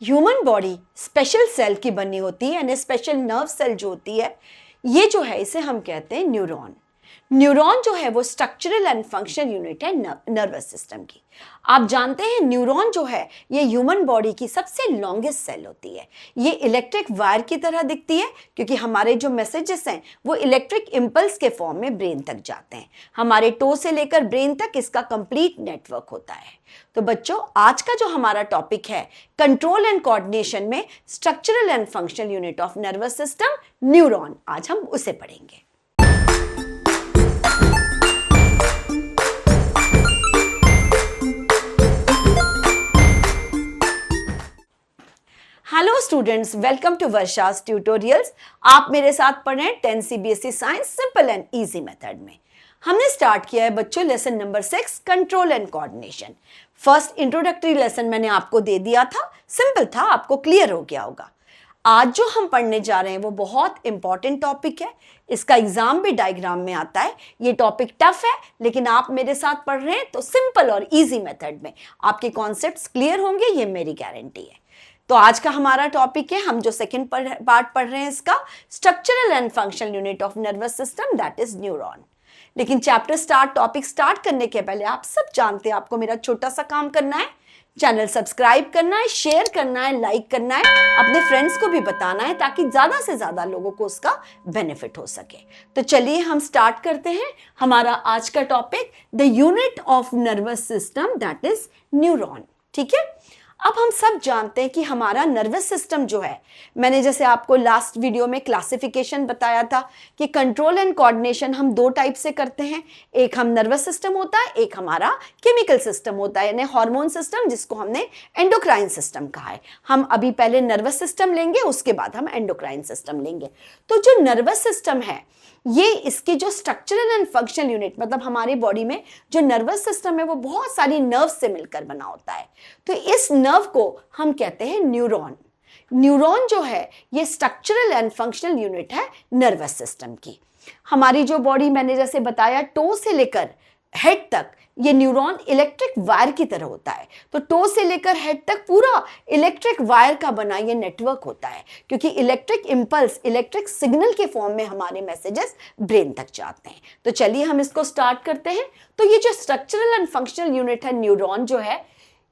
Human body special cell की बनी होती है, यानी स्पेशल नर्व सेल जो होती है, ये जो है इसे हम कहते हैं न्यूरॉन। न्यूरॉन जो है वो स्ट्रक्चरल एंड फंक्शनल यूनिट है नर्वस सिस्टम की। आप जानते हैं न्यूरॉन जो है ये ह्यूमन बॉडी की सबसे लॉन्गेस्ट सेल होती है। ये इलेक्ट्रिक वायर की तरह दिखती है क्योंकि हमारे जो मैसेजेस हैं वो इलेक्ट्रिक इम्पल्स के फॉर्म में ब्रेन तक जाते हैं। हमारे टो से लेकर ब्रेन तक इसका कंप्लीट नेटवर्क होता है। तो बच्चों, आज का जो हमारा टॉपिक है कंट्रोल एंड कोऑर्डिनेशन में structural and functional unit of nervous system neuron, आज हम उसे पढ़ेंगे। Hello students, welcome to Varsha's tutorials. आप मेरे साथ पढ़ रहे हैं 10 CBSE science simple and easy method में। हमने स्टार्ट किया है बच्चों lesson number 6 control and coordination. First introductory lesson मैंने आपको दे दिया था, सिंपल था, आपको क्लियर हो गया होगा। आज जो हम पढ़ने जा रहे हैं वो बहुत इंपॉर्टेंट टॉपिक है। इसका एग्जाम भी डायग्राम में आता है। ये टॉपिक टफ है, लेकिन आप मेरे साथ पढ़ रहे हैं तो सिंपल और इजी मेथड में आपके कॉन्सेप्ट्स क्लियर होंगे, ये मेरी गारंटी है। तो आज का हमारा टॉपिक है, हम जो सेकंड पार्ट पढ़ रहे हैं इसका, structural and functional unit of nervous system, that is neuron. लेकिन टॉपिक स्टार्ट करने के पहले आप सब जानते हैं आपको मेरा छोटा सा काम करना है। चैनल सब्सक्राइब करना है, शेयर करना है, लाइक करना है, अपने फ्रेंड्स को भी बताना है ताकि ज्यादा से ज्यादा लोगों को उसका बेनिफिट हो सके। तो चलिए हम स्टार्ट करते हैं हमारा आज का topic, the unit of nervous system that is neuron. ठीक है, अब हम सब जानते हैं कि हमारा नर्वस सिस्टम जो है, मैंने जैसे आपको लास्ट वीडियो में क्लासिफिकेशन बताया था कि कंट्रोल एंड कोऑर्डिनेशन हम दो टाइप से करते हैं। एक हम नर्वस सिस्टम होता है, एक हमारा केमिकल सिस्टम होता है, यानी हार्मोन सिस्टम, जिसको हमने एंडोक्राइन सिस्टम कहा है। हम अभी पहले नर्वस सिस्टम लेंगे, उसके बाद हम एंडोक्राइन सिस्टम लेंगे। तो जो नर्वस सिस्टम है ये इसकी जो स्ट्रक्चरल एंड फंक्शनल यूनिट, मतलब हमारी बॉडी में जो नर्वस सिस्टम है वो बहुत सारी नर्व से मिलकर बना होता है। तो इस नर्व को हम कहते हैं न्यूरॉन। न्यूरॉन जो है ये स्ट्रक्चरल एंड फंक्शनल यूनिट है नर्वस सिस्टम की। हमारी जो बॉडी, मैंने जैसे बताया, टो से लेकर हेड तक ये न्यूरॉन इलेक्ट्रिक वायर की तरह होता है। तो टो से लेकर हेड तक पूरा इलेक्ट्रिक वायर का बना ये नेटवर्क होता है, क्योंकि इलेक्ट्रिक इंपल्स, इलेक्ट्रिक सिग्नल के फॉर्म में हमारे मैसेजेस ब्रेन तक जाते हैं। तो चलिए हम इसको स्टार्ट करते हैं। तो ये जो स्ट्रक्चरल एंड फंक्शनल यूनिट है न्यूरॉन जो है,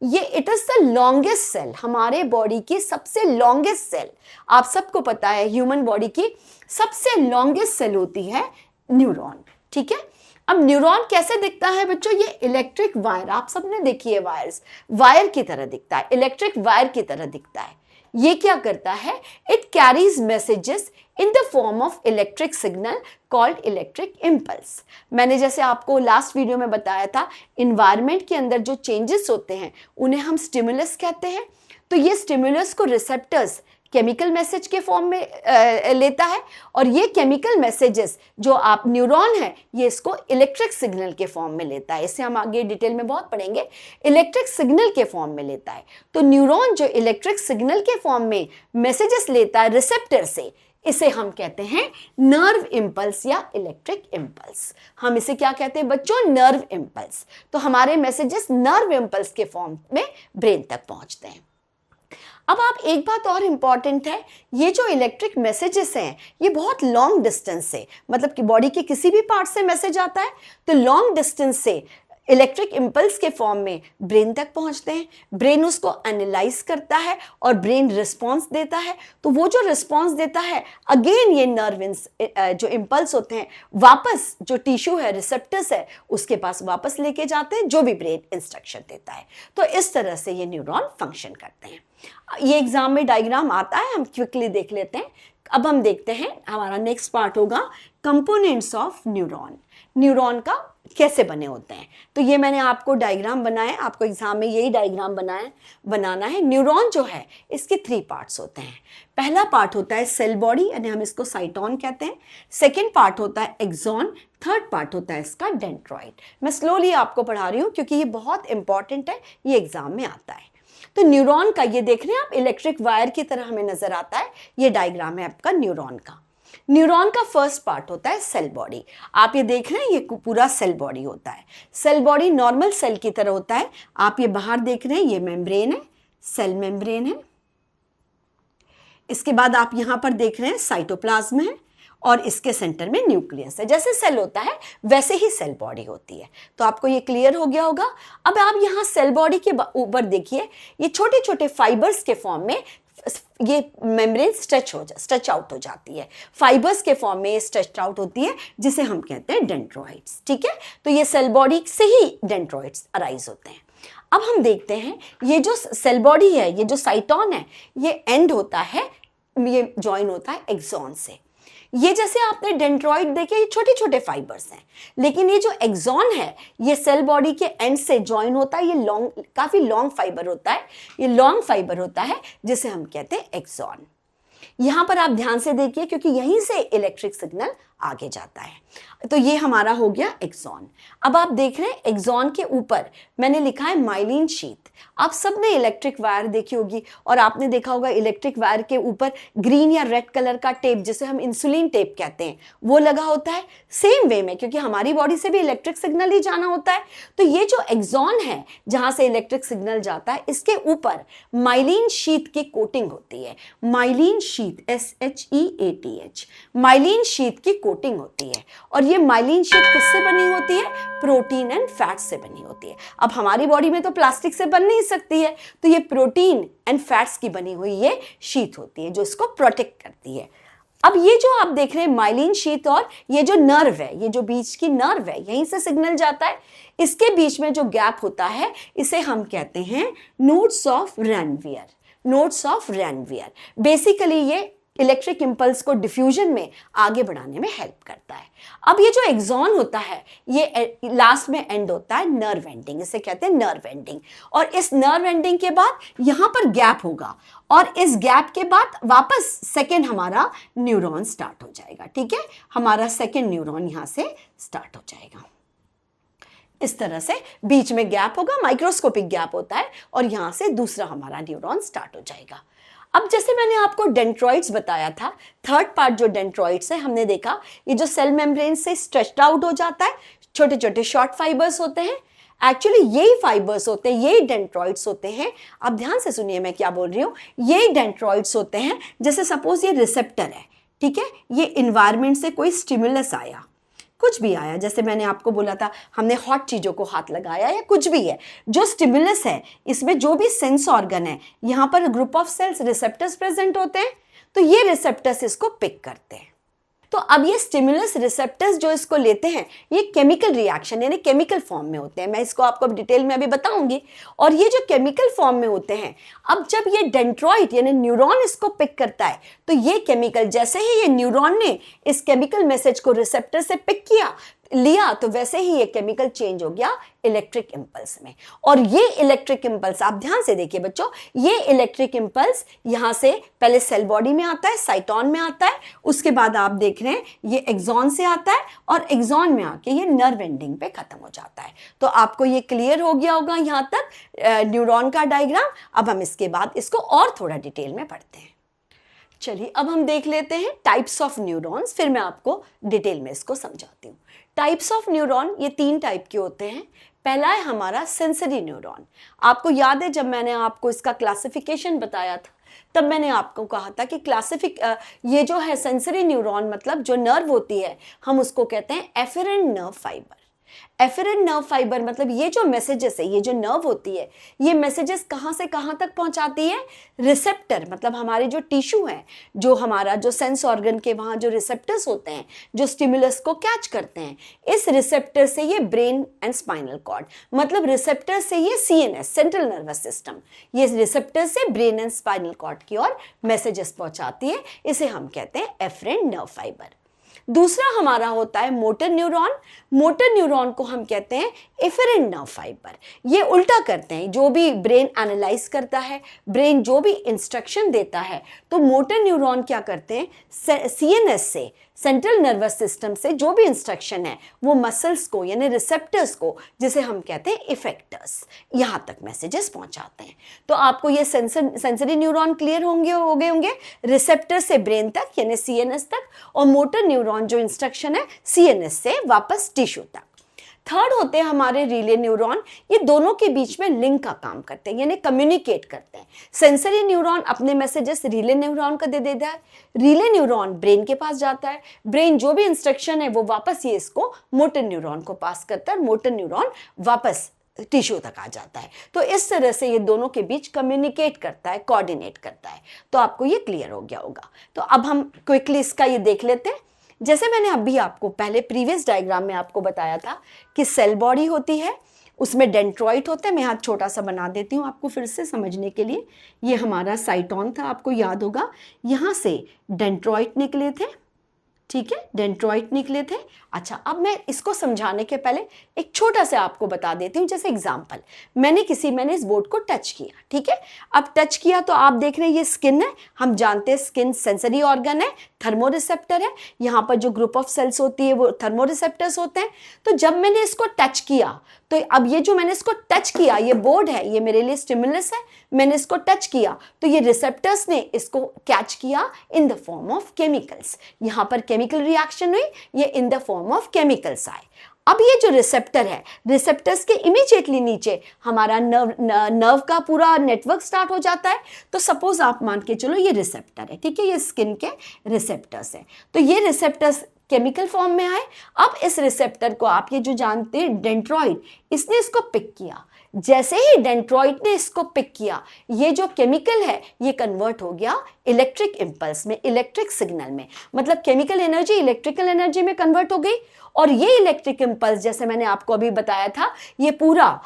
ये it is the longest cell, हमारे बॉडी की सबसे लॉन्गेस्ट सेल। आप सबको पता है ह्यूमन बॉडी की सबसे लॉन्गेस्ट सेल होती है न्यूरॉन। ठीक है, अब न्यूरॉन कैसे दिखता है बच्चों? ये इलेक्ट्रिक वायर, आप सबने देखी है, वायर की तरह दिखता है, इलेक्ट्रिक वायर की तरह दिखता है। ये क्या करता है? It carries messages in the form of electric signal called electric impulse. मैंने जैसे आपको लास्ट वीडियो में बताया था, इन्वायरमेंट के अंदर जो चेंजेस होते हैं उन्हें हम स्टिमुलस कहते हैं। तो ये स्टिमुलस को रिसेप्टर्स केमिकल मैसेज के फॉर्म में लेता है, और ये केमिकल मैसेजेस जो आप न्यूरॉन है ये इसको इलेक्ट्रिक सिग्नल के फॉर्म में लेता है। इसे हम आगे डिटेल में बहुत पढ़ेंगे, इलेक्ट्रिक सिग्नल के फॉर्म में लेता है। तो न्यूरॉन जो इलेक्ट्रिक सिग्नल के फॉर्म में मैसेजेस लेता है रिसेप्टर से, इसे हम कहते हैं नर्व इम्पल्स या इलेक्ट्रिक इम्पल्स। हम इसे क्या कहते हैं बच्चों? Nerve impulse. तो हमारे मैसेजेस नर्व इम्पल्स के फॉर्म में ब्रेन तक पहुंचते हैं। अब आप एक बात और इंपॉर्टेंट है, ये जो इलेक्ट्रिक मैसेजेस हैं ये बहुत लॉन्ग डिस्टेंस से, मतलब कि बॉडी के किसी भी पार्ट से मैसेज आता है तो लॉन्ग डिस्टेंस से इलेक्ट्रिक इम्पल्स के फॉर्म में ब्रेन तक पहुंचते हैं। ब्रेन उसको एनालाइज करता है और ब्रेन रिस्पॉन्स देता है। तो वो जो रिस्पॉन्स देता है, अगेन ये जो इम्पल्स होते हैं वापस जो टिश्यू है, रिसेप्टर्स है, उसके पास वापस लेके जाते हैं जो भी ब्रेन इंस्ट्रक्शन देता है। तो इस तरह से ये न्यूरॉन फंक्शन करते हैं। ये एग्जाम में डायग्राम आता है, हम क्विकली देख लेते हैं। अब हम देखते हैं, हमारा नेक्स्ट पार्ट होगा कंपोनेंट्स ऑफ न्यूरॉन। न्यूरॉन का कैसे बने होते हैं। तो ये मैंने आपको डायग्राम बनाया, आपको एग्जाम में यही डायग्राम बनाना है। न्यूरॉन जो है इसके 3 पार्ट्स होते हैं। पहला पार्ट होता है सेल बॉडी, यानी हम इसको साइटोन कहते हैं। सेकेंड पार्ट होता है एक्सॉन, थर्ड पार्ट होता है इसका डेंड्रॉइड। मैं स्लोली आपको पढ़ा रही हूँ क्योंकि ये बहुत इंपॉर्टेंट है, ये एग्जाम में आता है। तो न्यूरॉन का ये देख रहे हैं आप, इलेक्ट्रिक वायर की तरह हमें नजर आता है। ये डायग्राम है आपका न्यूरॉन का। न्यूरॉन का फर्स्ट पार्ट होता है सेल बॉडी। आप ये देख रहे हैं, ये पूरा सेल बॉडी होता है। सेल बॉडी नॉर्मल सेल की तरह होता है। आप ये बाहर देख रहे हैं, ये मेम्ब्रेन है, सेल मेम्ब्रेन है। इसके बाद आप यहाँ पर देख रहे हैं साइटोप्लाज्म है और इसके सेंटर में न्यूक्लियस है। जैसे सेल होता है वैसे ही सेल बॉडी होती है। तो आपको ये क्लियर हो गया होगा। अब आप यहाँ सेल बॉडी के ऊपर देखिए, ये छोटे छोटे फाइबर्स के फॉर्म में ये मेम्ब्रेन स्ट्रेच आउट हो जाती है, फाइबर्स के फॉर्म में स्ट्रेच आउट होती है, जिसे हम कहते हैं डेंड्रोइड्स। ठीक है, तो ये सेल बॉडी से ही डेंड्रोइड्स अराइज होते हैं। अब हम देखते हैं ये जो सेल बॉडी है, ये जो साइटोन है, ये एंड होता है, ये ज्वाइन होता है एक्सॉन से। ये जैसे आपने डेंड्रॉइड देखे, ये छोटे छोटे फाइबर्स हैं, लेकिन ये जो एक्सॉन है ये सेल बॉडी के एंड से ज्वाइन होता है। ये काफी लॉन्ग फाइबर होता है, ये लॉन्ग फाइबर होता है जिसे हम कहते हैं एक्सॉन। यहां पर आप ध्यान से देखिए क्योंकि यहीं से इलेक्ट्रिक सिग्नल आगे जाता है। तो ये हमारा हो गया एक्सॉन। अब आप देख रहे हैं एक्सॉन के ऊपर मैंने लिखा है माइलिन शीथ। आप सबने इलेक्ट्रिक वायर देखी होगी और आपने देखा होगा इलेक्ट्रिक वायर के ऊपर ग्रीन या रेड कलर का टेप, जिसे हम इंसुलिन टेप कहते हैं, वो लगा होता है। सेम वे में, क्योंकि हमारी बॉडी से भी इलेक्ट्रिक सिग्नल ही जाना होता है, तो ये जो एक्सॉन है जहां से इलेक्ट्रिक सिग्नल जाता है, इसके ऊपर माइलिन शीथ की कोटिंग होती है। Myelin sheath, SHEATH, myelin sheath की कोटिंग होती है। और ये माइलिन शीथ किससे बनी होती है? प्रोटीन एंड फैट से बनी होती है। अब हमारी बॉडी में तो प्लास्टिक से बन नहीं सकती है, तो ये प्रोटीन एंड फैट्स की बनी हुई ये शीथ होती है जो इसको प्रोटेक्ट करती है। अब ये जो आप देख रहे हैं माइलिन शीथ और ये जो नर्व है, ये जो बीच की नर्व है, यहीं से सिग्नल जाता है। इसके बीच में जो गैप होता है इसे हम कहते हैं nodes of Ranvier. Nodes of Ranvier basically ये इलेक्ट्रिक इंपल्स को डिफ्यूजन में आगे बढ़ाने में हेल्प करता है। अब ये जो एक्सॉन होता है ये लास्ट में एंड होता है नर्व एंडिंग, इसे कहते हैं नर्व एंडिंग। और इस नर्व एंडिंग के बाद यहां पर गैप होगा और इस गैप के बाद वापस सेकेंड हमारा न्यूरॉन स्टार्ट हो जाएगा। ठीक है, हमारा सेकेंड न्यूरॉन यहां से स्टार्ट हो जाएगा। इस तरह से बीच में गैप होगा, माइक्रोस्कोपिक गैप होता है, और यहां से दूसरा हमारा न्यूरॉन स्टार्ट हो जाएगा। अब जैसे मैंने आपको डेंड्रॉइड्स बताया था, थर्ड पार्ट जो डेंड्रॉइड्स है, हमने देखा ये जो सेल मेम्ब्रेन से स्ट्रेच्ड आउट हो जाता है, छोटे छोटे शॉर्ट फाइबर्स होते हैं। एक्चुअली यही फाइबर्स होते हैं, यही डेंड्रॉइड्स होते हैं। अब ध्यान से सुनिए मैं क्या बोल रही हूँ। यही डेंड्रॉइड्स होते हैं। जैसे सपोज ये रिसेप्टर है, ठीक है, ये इन्वायरमेंट से कोई स्टिमुलस आया, कुछ भी आया, जैसे मैंने आपको बोला था हमने हॉट चीज़ों को हाथ लगाया या कुछ भी है, जो स्टिमुलस है, इसमें जो भी सेंस ऑर्गन है, यहाँ पर group of cells receptors present होते हैं, तो ये रिसेप्टर्स इसको पिक करते हैं। तो अब ये स्टिमुलस रिसेप्टर्स जो इसको लेते हैं, ये केमिकल रिएक्शन यानी केमिकल फॉर्म में होते हैं। मैं इसको आपको डिटेल में अभी बताऊंगी। और ये जो केमिकल फॉर्म में होते हैं, अब जब ये डेंड्रॉइड यानी न्यूरॉन इसको पिक करता है, तो ये केमिकल, जैसे ही ये न्यूरॉन ने इस केमिकल मैसेज को रिसेप्टर से पिक लिया, तो वैसे ही ये केमिकल चेंज हो गया इलेक्ट्रिक इंपल्स में। और ये इलेक्ट्रिक इंपल्स आप ध्यान से देखिए बच्चों, ये इलेक्ट्रिक इंपल्स यहां से पहले सेल बॉडी में आता है, साइटोन में आता है, उसके बाद आप देख रहे हैं ये एक्सॉन से आता है और एक्सॉन में आके ये नर्व एंडिंग पे खत्म हो जाता है। तो आपको ये क्लियर हो गया होगा यहां तक न्यूरॉन का डायग्राम। अब हम इसके बाद इसको और थोड़ा डिटेल में पढ़ते हैं। चलिए अब हम देख लेते हैं टाइप्स ऑफ न्यूरॉन्स, फिर मैं आपको डिटेल में इसको समझाती हूँ। टाइप्स ऑफ न्यूरॉन ये 3 टाइप के होते हैं। पहला है हमारा सेंसरी न्यूरॉन। आपको याद है जब मैंने आपको इसका क्लासिफिकेशन बताया था, तब मैंने आपको कहा था कि ये जो है सेंसरी न्यूरॉन, मतलब जो नर्व होती है, हम उसको कहते हैं efferent nerve fibre. Efferent nerve fibre मतलब ये जो मैसेजेस है, ये जो नर्व होती है, ये मैसेजेस कहाँ से कहाँ तक पहुँचाती है? रिसेप्टर, मतलब हमारे जो टिश्यू है, जो हमारा जो सेंस ऑर्गन के वहाँ जो रिसेप्टर्स होते हैं, जो स्टिमुलस को कैच करते हैं, इस रिसेप्टर से ये ब्रेन एंड स्पाइनल कॉर्ड, मतलब रिसेप्टर से ये CNS सेंट्रल नर्वस सिस्टम, ये रिसेप्टर से ब्रेन एंड स्पाइनल कॉर्ड की ओर मैसेजेस पहुँचाती है। इसे हम कहते हैं एफरेंट नर्व फाइबर। दूसरा हमारा होता है मोटर न्यूरॉन। मोटर न्यूरॉन को हम कहते हैं एफरेंट नर्व फाइबर। ये उल्टा करते हैं, जो भी ब्रेन एनालाइज करता है, ब्रेन जो भी इंस्ट्रक्शन देता है, तो मोटर न्यूरॉन क्या करते हैं? CNS से, सेंट्रल नर्वस सिस्टम से जो भी इंस्ट्रक्शन है वो मसल्स को यानी रिसेप्टर्स को, जिसे हम कहते हैं इफेक्टर्स, यहाँ तक मैसेजेस पहुँचाते हैं। तो आपको ये सेंसरी न्यूरॉन क्लियर हो गए होंगे, रिसेप्टर से ब्रेन तक यानी CNS तक, और मोटर न्यूरॉन जो इंस्ट्रक्शन है CNS से वापस टिश्यू तक। थर्ड होते हैं हमारे रिले न्यूरॉन। ये दोनों के बीच में लिंक का काम करते हैं, यानी कम्युनिकेट करते हैं। सेंसरी न्यूरॉन अपने मैसेजेस रिले न्यूरॉन को दे देता है, रिले न्यूरॉन ब्रेन के पास जाता है, ब्रेन जो भी इंस्ट्रक्शन है वो वापस ये इसको मोटर न्यूरॉन को पास करता है, मोटर न्यूरॉन वापस टिश्यू तक आ जाता है। तो इस तरह से ये दोनों के बीच कम्युनिकेट करता है, कोऑर्डिनेट करता है। तो आपको ये क्लियर हो गया होगा। तो अब हम क्विकली इसका ये देख लेते हैं। जैसे मैंने अभी आपको पहले प्रीवियस डायग्राम में आपको बताया था कि सेल बॉडी होती है, उसमें डेंड्रॉइट होते हैं। मैं हाथ छोटा सा बना देती हूँ आपको फिर से समझने के लिए। ये हमारा साइटोन था, आपको याद होगा, यहाँ से डेंड्रॉइट निकले थे, ठीक है, डेंड्रॉइट निकले थे। अच्छा, अब मैं इसको समझाने के पहले एक छोटा सा आपको बता देती हूँ। जैसे एग्जांपल, मैंने इस बोर्ड को टच किया, ठीक है। अब टच किया तो आप देख रहे हैं ये स्किन है। हम जानते हैं स्किन सेंसरी ऑर्गन है, थर्मोरिसेप्टर है। यहाँ पर जो ग्रुप ऑफ सेल्स होती है वो थर्मोरिसेप्टर्स होते हैं। तो जब मैंने इसको टच किया, तो अब ये जो मैंने इसको टच किया, ये बोर्ड है, ये मेरे लिए स्टिमुलस है, मैंने इसको टच किया तो ये रिसेप्टर्स ने इसको कैच किया in the form of chemicals. यहाँ पर केमिकल रिएक्शन हुई, ये इन द फॉर्म ऑफ केमिकल्स आए। अब ये जो रिसेप्टर है, रिसेप्टर्स के इमीडिएटली नीचे हमारा नर्व का पूरा नेटवर्क स्टार्ट हो जाता है। तो सपोज आप मान के चलो ये रिसेप्टर है, ठीक है, ये स्किन के रिसेप्टर्स है। तो ये रिसेप्टर्स केमिकल फॉर्म में आए। अब इस रिसेप्टर को आप ये जो जानते हैं डेंड्रॉइड, इसने इसको पिक किया। जैसे ही डेंड्रॉइड ने इसको पिक किया, ये जो केमिकल है ये कन्वर्ट हो गया इलेक्ट्रिक इंपल्स में, इलेक्ट्रिक सिग्नल में। मतलब केमिकल एनर्जी इलेक्ट्रिकल एनर्जी में कन्वर्ट हो गई। और ये इलेक्ट्रिक इंपल्स, जैसे मैंने आपको अभी बताया था, ये पूरा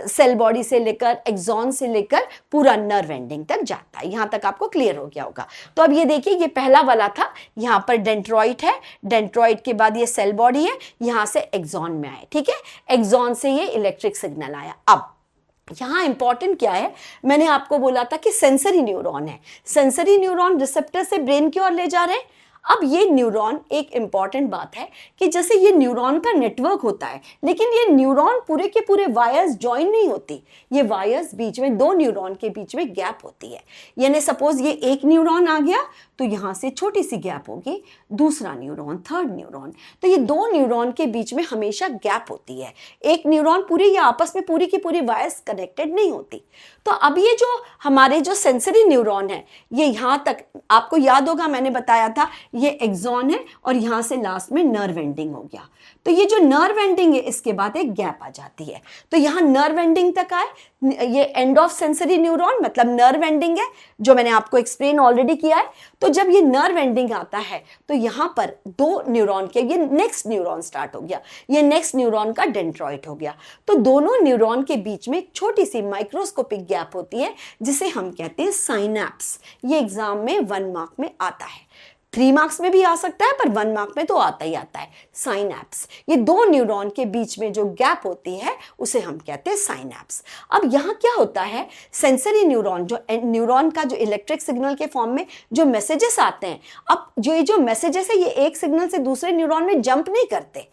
सेल बॉडी से लेकर एक्सॉन से लेकर पूरा नर्व एंडिंग तक जाता है। यहाँ तक आपको क्लियर हो गया होगा। तो अब ये देखिए, ये पहला वाला था, यहाँ पर डेंड्रॉइड है, डेंड्रॉइड के बाद ये सेल बॉडी है, यहाँ से एक्सॉन में आए, ठीक है, एक्सॉन से ये इलेक्ट्रिक सिग्नल आया। अब यहाँ इंपॉर्टेंट क्या है, मैंने आपको बोला था कि सेंसरी न्यूरॉन है। सेंसरी न्यूरॉन रिसेप्टर से ब्रेन की ओर ले जा रहे हैं। अब ये न्यूरॉन, एक इंपॉर्टेंट बात है कि जैसे ये न्यूरॉन का नेटवर्क होता है, लेकिन ये न्यूरॉन पूरे के पूरे वायर्स ज्वाइन नहीं होती। ये वायर्स बीच में, दो न्यूरॉन के बीच में गैप होती है। यानी सपोज ये एक न्यूरॉन आ गया तो यहाँ से छोटी सी गैप होगी, दूसरा न्यूरॉन, थर्ड न्यूरॉन। तो ये दो न्यूरॉन के बीच में हमेशा गैप होती है। एक न्यूरॉन पूरी या आपस में पूरी की पूरी वायर्स कनेक्टेड नहीं होती। तो अब ये जो हमारे जो सेंसरी न्यूरॉन है, ये यहाँ तक, आपको याद होगा मैंने बताया था, ये एक्सॉन है और यहाँ से लास्ट में नर्व एंडिंग हो गया। तो ये जो नर्व एंडिंग है, इसके बाद एक गैप आ जाती है। तो यहाँ नर्व एंडिंग तक आए, ये एंड ऑफ सेंसरी न्यूरॉन मतलब नर्व एंडिंग है, जो मैंने आपको एक्सप्लेन ऑलरेडी किया है। तो जब ये नर्व एंडिंग आता है तो यहाँ पर दो न्यूरॉन के, ये नेक्स्ट न्यूरॉन स्टार्ट हो गया, ये नेक्स्ट न्यूरॉन का डेंड्रॉइड हो गया। तो दोनों न्यूरॉन के बीच में एक छोटी सी माइक्रोस्कोपिक गैप होती है, जिसे हम कहते हैं साइनैप्स। ये एग्जाम में 1 मार्क में आता है, 3 मार्क्स में भी आ सकता है, पर 1 मार्क में तो आता ही आता है। साइनैप्स, ये दो न्यूरॉन के बीच में जो गैप होती है उसे हम कहते हैं साइनैप्स। अब यहाँ क्या होता है, सेंसरी न्यूरॉन, जो न्यूरॉन का जो इलेक्ट्रिक सिग्नल के फॉर्म में जो मैसेजेस आते हैं, अब जो मैसेजेस है ये एक सिग्नल से दूसरे न्यूरॉन में जंप नहीं करते।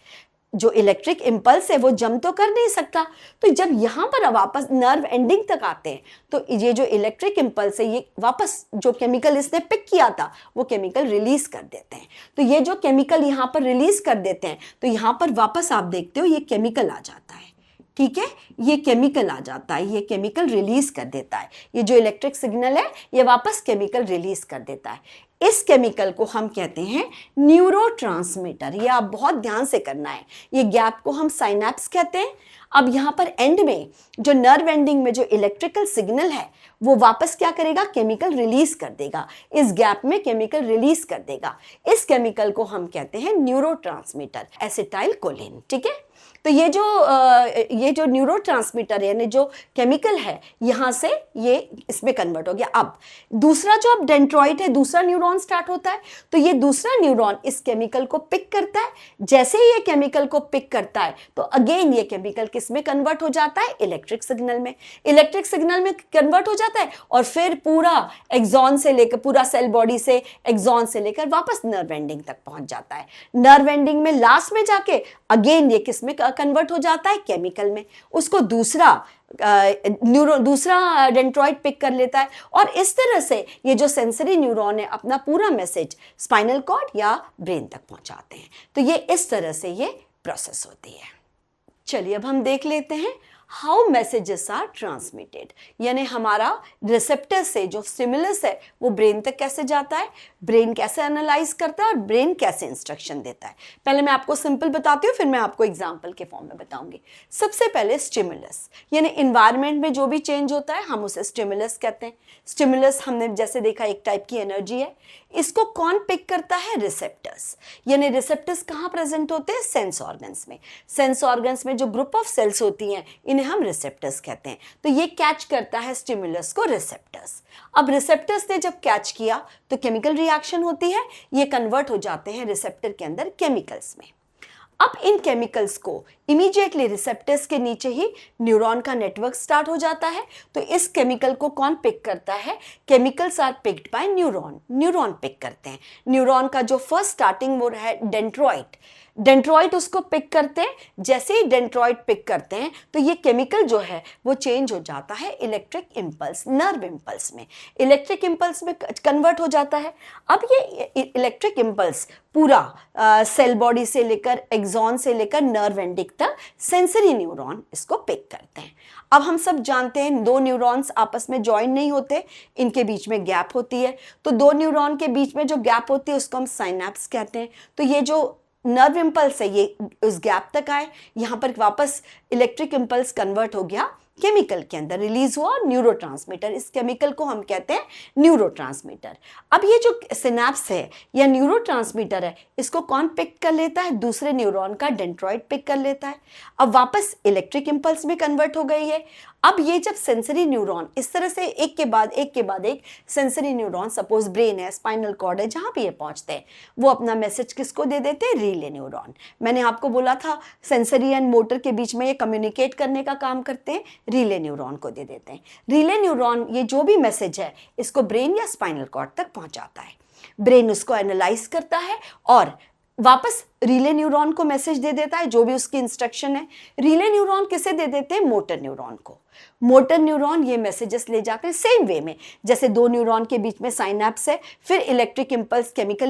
जो इलेक्ट्रिक इंपल्स है वो जंप तो कर नहीं सकता। तो जब यहाँ पर वापस नर्व एंडिंग तक आते हैं तो ये जो इलेक्ट्रिक इंपल्स है ये वापस जो केमिकल इसने पिक किया था वो केमिकल रिलीज कर देते हैं। तो ये जो केमिकल यहाँ पर रिलीज कर देते हैं तो यहाँ पर वापस आप देखते हो ये केमिकल आ जाता है, ठीक है, ये केमिकल आ जाता है, ये केमिकल रिलीज कर देता है। ये जो इलेक्ट्रिक सिग्नल है ये वापस केमिकल रिलीज कर देता है। इस केमिकल को हम कहते हैं न्यूरोट्रांसमीटर। ये आप बहुत ध्यान से करना है। ये गैप को हम साइनैप्स कहते हैं। अब यहाँ पर एंड में जो नर्व एंडिंग में जो इलेक्ट्रिकल सिग्नल है वो वापस क्या करेगा, केमिकल रिलीज कर देगा, इस गैप में केमिकल रिलीज कर देगा। इस केमिकल को हम कहते हैं न्यूरोट्रांसमीटर, एसिटाइल कोलिन, ठीक है। तो ये जो न्यूरोट्रांसमीटर यानी जो केमिकल है यहाँ से ये इसमें कन्वर्ट हो गया। अब दूसरा जो अब डेंड्रॉइड है, दूसरा न्यूरॉन स्टार्ट होता है। तो ये दूसरा न्यूरॉन इस केमिकल को पिक करता है। जैसे ही ये केमिकल को पिक करता है तो अगेन ये केमिकल किस में कन्वर्ट हो जाता है, इलेक्ट्रिक सिग्नल में। इलेक्ट्रिक सिग्नल में कन्वर्ट हो जाता है और फिर पूरा एक्सॉन से लेकर, पूरा सेल बॉडी से एक्सॉन से लेकर वापस नर्व एंडिंग तक पहुंच जाता है। नर्व एंडिंग में लास्ट में जाके अगेन ये किस में कन्वर्ट हो जाता है, केमिकल में। उसको दूसरा डेंड्रॉइड पिक कर लेता है और इस तरह से ये जो सेंसरी न्यूरॉन है अपना पूरा मैसेज स्पाइनल कॉर्ड या ब्रेन तक पहुंचाते हैं। तो ये इस तरह से ये प्रोसेस होती है। चलिए अब हम देख लेते हैं हाउ मैसेजेस आर ट्रांसमिटेड, यानी हमारा रिसेप्टर से जो स्टिमुलस है वो ब्रेन तक कैसे जाता है, ब्रेन कैसे एनालाइज करता है और ब्रेन कैसे इंस्ट्रक्शन देता है। पहले मैं आपको सिंपल बताती हूँ, फिर मैं आपको एग्जाम्पल के फॉर्म में बताऊंगी। सबसे पहले स्टिमुलस, यानी इन्वायरमेंट में जो भी चेंज होता है हम उसे स्टिमुलस कहते हैं। स्टिमुलस हमने जैसे देखा एक टाइप की एनर्जी है, इसको कौन पिक करता है, रिसेप्टर्स। यानी रिसेप्टर्स कहाँ प्रेजेंट होते हैं, सेंस ऑर्गन्स में। सेंस ऑर्गन्स में जो ग्रुप ऑफ सेल्स होती हैं इन्हें हम रिसेप्टर्स कहते हैं। तो ये कैच करता है स्टिमुलस को, रिसेप्टर्स। अब रिसेप्टर्स ने जब कैच किया तो केमिकल रिएक्शन होती है, ये कन्वर्ट हो जाते हैं रिसेप्टर के अंदर केमिकल्स में। अब इन केमिकल्स को इमीडिएटली रिसेप्टर्स के नीचे ही न्यूरॉन का नेटवर्क स्टार्ट हो जाता है। तो इस केमिकल को कौन पिक करता है, chemicals are picked by neuron, neuron pick करते हैं। न्यूरॉन का जो फर्स्ट स्टार्टिंग मोड है डेंड्रॉइट, डेंड्रॉइट उसको पिक करते हैं। जैसे ही डेंड्रॉइट पिक करते हैं तो ये केमिकल जो है वो चेंज हो जाता है इलेक्ट्रिक इम्पल्स, नर्व इम्पल्स में, इलेक्ट्रिक इम्पल्स में कन्वर्ट हो जाता है। अब ये इलेक्ट्रिक इम्पल्स पूरा सेल बॉडी से लेकर एक्सॉन से लेकर नर्व एंडिंग तक सेंसरी न्यूरॉन इसको पिक करते हैं। अब हम सब जानते हैं दो न्यूरॉन्स आपस में ज्वाइन नहीं होते, इनके बीच में गैप होती है। तो दो न्यूरॉन के बीच में जो गैप होती है उसको हम साइनैप्स कहते हैं। तो ये जो नर्व इम्पल्स है ये उस गैप तक आए, यहाँ पर वापस इलेक्ट्रिक इम्पल्स कन्वर्ट हो गया, केमिकल के अंदर रिलीज हुआ न्यूरोट्रांसमीटर। इस केमिकल को हम कहते हैं न्यूरोट्रांसमीटर। अब ये जो सिनेप्स है या न्यूरोट्रांसमीटर है इसको कौन पिक कर लेता है, दूसरे न्यूरॉन का डेंड्रॉइट पिक कर लेता है। अब वापस इलेक्ट्रिक इम्पल्स में कन्वर्ट हो गई है। अब ये जब सेंसरी न्यूरॉन इस तरह से एक के बाद एक सेंसरी न्यूरॉन, सपोज ब्रेन है, स्पाइनल कॉर्ड है, जहाँ भी ये पहुँचते हैं वो अपना मैसेज किसको दे देते हैं, रिले न्यूरॉन। मैंने आपको बोला था सेंसरी एंड मोटर के बीच में ये कम्युनिकेट करने का काम करते हैं, रिले न्यूरॉन को दे देते हैं। रिले न्यूरॉन ये जो भी मैसेज है इसको ब्रेन या स्पाइनल कॉर्ड तक पहुंचाता है। ब्रेन उसको एनालाइज करता है और वापस रिले न्यूरॉन को मैसेज दे देता है, जो भी उसकी इंस्ट्रक्शन है। रिले न्यूरॉन किसे दे देते हैं, मोटर न्यूरॉन को। मोटर न्यूरॉन ये मैसेजेस ले जाते हैं सेम वे में, जैसे दो न्यूरॉन के बीच में साइनैप्स है, फिर इलेक्ट्रिक इम्पल्स केमिकल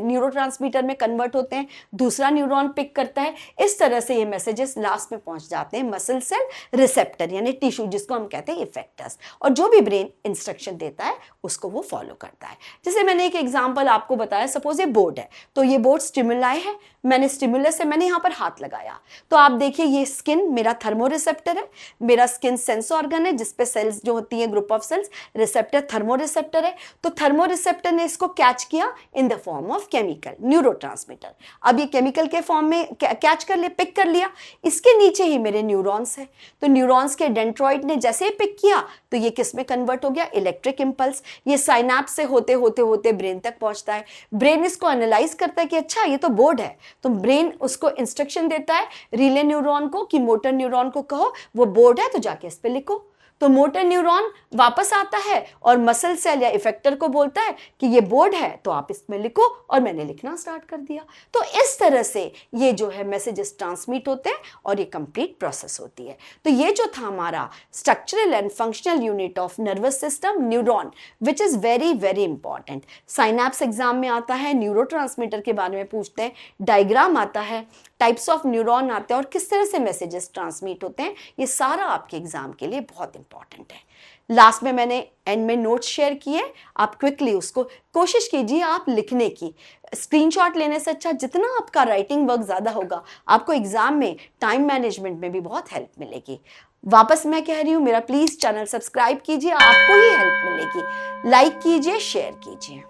न्यूरोट्रांसमीटर में कन्वर्ट होते हैं, दूसरा न्यूरॉन पिक करता है। इस तरह से ये मैसेजेस लास्ट में पहुंच जाते हैं मसल सेल रिसेप्टर यानी टिश्यू, जिसको हम कहते हैं इफेक्टर्स, और जो भी ब्रेन इंस्ट्रक्शन देता है उसको वो फॉलो करता है। जैसे मैंने एक एग्जाम्पल आपको बताया, सपोज ये बोर्ड है, तो ये बोर्ड स्टिमुलाई है, मैंने स्टिमुलस से मैंने यहाँ पर हाथ लगाया, तो आप देखिए ये स्किन मेरा थर्मोरिसेप्टर है, मेरा स्किन सेंस ऑर्गन है जिसपे सेल्स जो होती है group of cells, receptor thermoreceptor है। तो थर्मोरिसेप्टर ने इसको कैच किया in the form of chemical neurotransmitter. अब ये केमिकल के फॉर्म में कैच कर लिया, पिक कर लिया। इसके नीचे ही मेरे न्यूरॉन्स है, तो न्यूरॉन्स के डेंड्रॉइड ने जैसे ही पिक किया तो ये किस में कन्वर्ट हो गया, इलेक्ट्रिक इम्पल्स। ये साइनैप्स से होते होते होते ब्रेन तक पहुंचता है। ब्रेन इसको एनालाइज करता है कि अच्छा ये तो बोर्ड है, तो ब्रेन उसको इंस्ट्रक्शन देता है रिले न्यूरॉन को कि मोटर न्यूरॉन को कहो वो बोर्ड है तो जाके इस पे लिखो। तो मोटर न्यूरॉन वापस आता है और मसल सेल या इफेक्टर को बोलता है कि ये बोर्ड है तो आप इसमें लिखो, और मैंने लिखना स्टार्ट कर दिया। तो इस तरह से ये जो है मैसेजेस ट्रांसमिट होते हैं और ये कंप्लीट प्रोसेस होती है। तो ये जो था हमारा structural and functional unit of nervous system, neuron, which is very very important. Synapse exam में आता है, न्यूरोट्रांसमीटर के बारे में पूछते हैं, डायग्राम आता है, टाइप्स ऑफ न्यूरॉन आते हैं और किस तरह से मैसेजेस ट्रांसमिट होते हैं, ये सारा आपके एग्जाम के लिए बहुत इंपॉर्टेंट है। लास्ट में मैंने एंड में नोट्स शेयर किए, आप क्विकली उसको कोशिश कीजिए आप लिखने की। स्क्रीनशॉट लेने से अच्छा जितना आपका राइटिंग वर्क ज़्यादा होगा, आपको एग्जाम में टाइम मैनेजमेंट में भी बहुत हेल्प मिलेगी। वापस मैं कह रही हूँ, मेरा प्लीज़ चैनल सब्सक्राइब कीजिए, आपको ही हेल्प मिलेगी। लाइक कीजिए, शेयर कीजिए।